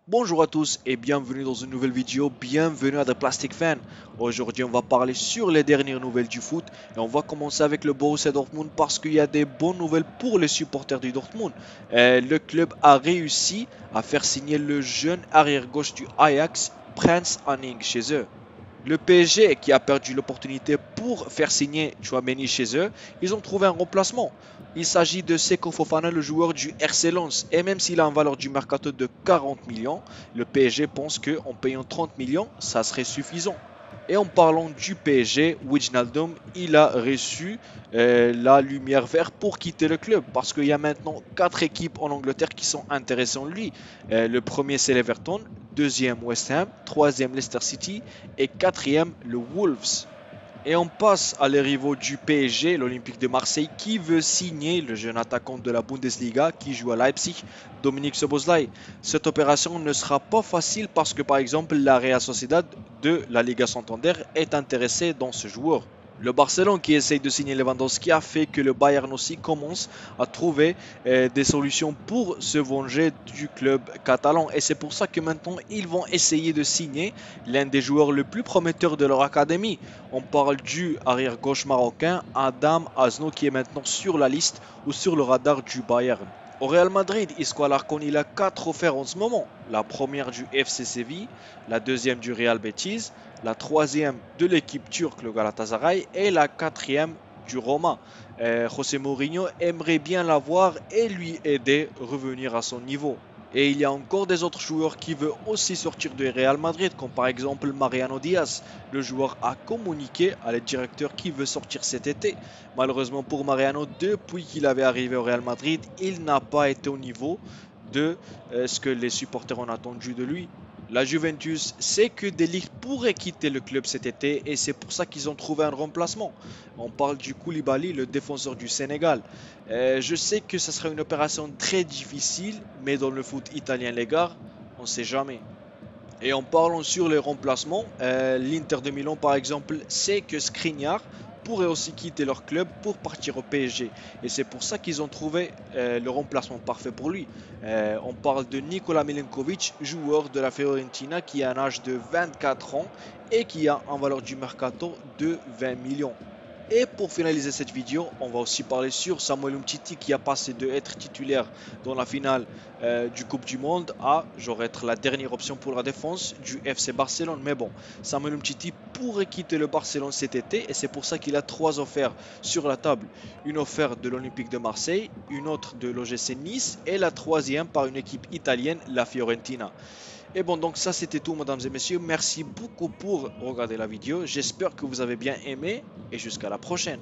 Bonjour à tous et bienvenue dans une nouvelle vidéo, bienvenue à The Plastic Fan. Aujourd'hui on va parler sur les dernières nouvelles du foot et on va commencer avec le Borussia Dortmund parce qu'il y a des bonnes nouvelles pour les supporters du Dortmund. Le club a réussi à faire signer le jeune arrière-gauche du Ajax, Prince Hanning, chez eux. Le PSG, qui a perdu l'opportunité pour faire signer Chouameni chez eux, ils ont trouvé un remplacement. Il s'agit de Seko Fofana, le joueur du RC Lens. Et même s'il a une valeur du mercato de 40 millions, le PSG pense qu'en payant 30 millions, ça serait suffisant. Et en parlant du PSG, Wijnaldum, il a reçu la lumière verte pour quitter le club parce qu'il y a maintenant 4 équipes en Angleterre qui sont intéressées en lui. Le premier c'est l'Everton, deuxième West Ham, troisième Leicester City et quatrième le Wolves. Et on passe à les rivaux du PSG, l'Olympique de Marseille, qui veut signer le jeune attaquant de la Bundesliga qui joue à Leipzig, Dominique Szoboszlai. Cette opération ne sera pas facile parce que par exemple la Real Sociedad de la Liga Santander est intéressée dans ce joueur. Le Barcelone qui essaye de signer Lewandowski a fait que le Bayern aussi commence à trouver des solutions pour se venger du club catalan. Et c'est pour ça que maintenant ils vont essayer de signer l'un des joueurs les plus prometteurs de leur académie. On parle du arrière-gauche marocain Adam Azno qui est maintenant sur la liste ou sur le radar du Bayern. Au Real Madrid, Isco Alarcón, il a 4 offres en ce moment. La première du FC Séville, la deuxième du Real Betis, la troisième de l'équipe turque, le Galatasaray, et la quatrième du Roma. José Mourinho aimerait bien l'avoir et lui aider à revenir à son niveau. Et il y a encore des autres joueurs qui veulent aussi sortir du Real Madrid, comme par exemple Mariano Diaz. Le joueur a communiqué à les directeurs qui veut sortir cet été. Malheureusement pour Mariano, depuis qu'il avait arrivé au Real Madrid, il n'a pas été au niveau de ce que les supporters ont attendu de lui. La Juventus sait que De Ligt pourrait quitter le club cet été et c'est pour ça qu'ils ont trouvé un remplacement. On parle du Koulibaly, le défenseur du Sénégal. Je sais que ce sera une opération très difficile, mais dans le foot italien, les gars, on ne sait jamais. Et en parlant sur les remplacements, l'Inter de Milan par exemple sait que Skriniar pourrait aussi quitter leur club pour partir au PSG. Et c'est pour ça qu'ils ont trouvé le remplacement parfait pour lui. On parle de Nikola Milenkovic, joueur de la Fiorentina qui a un âge de 24 ans et qui a un valeur du mercato de 20 millions. Et pour finaliser cette vidéo, on va aussi parler sur Samuel Umtiti qui a passé de être titulaire dans la finale du Coupe du Monde à genre être la dernière option pour la défense du FC Barcelone. Mais bon, Samuel Umtiti pourrait quitter le Barcelone cet été et c'est pour ça qu'il a 3 offres sur la table. Une offre de l'Olympique de Marseille, une autre de l'OGC Nice et la troisième par une équipe italienne, la Fiorentina. Et bon, donc ça c'était tout, mesdames et messieurs. Merci beaucoup pour regarder la vidéo. J'espère que vous avez bien aimé et jusqu'à la prochaine.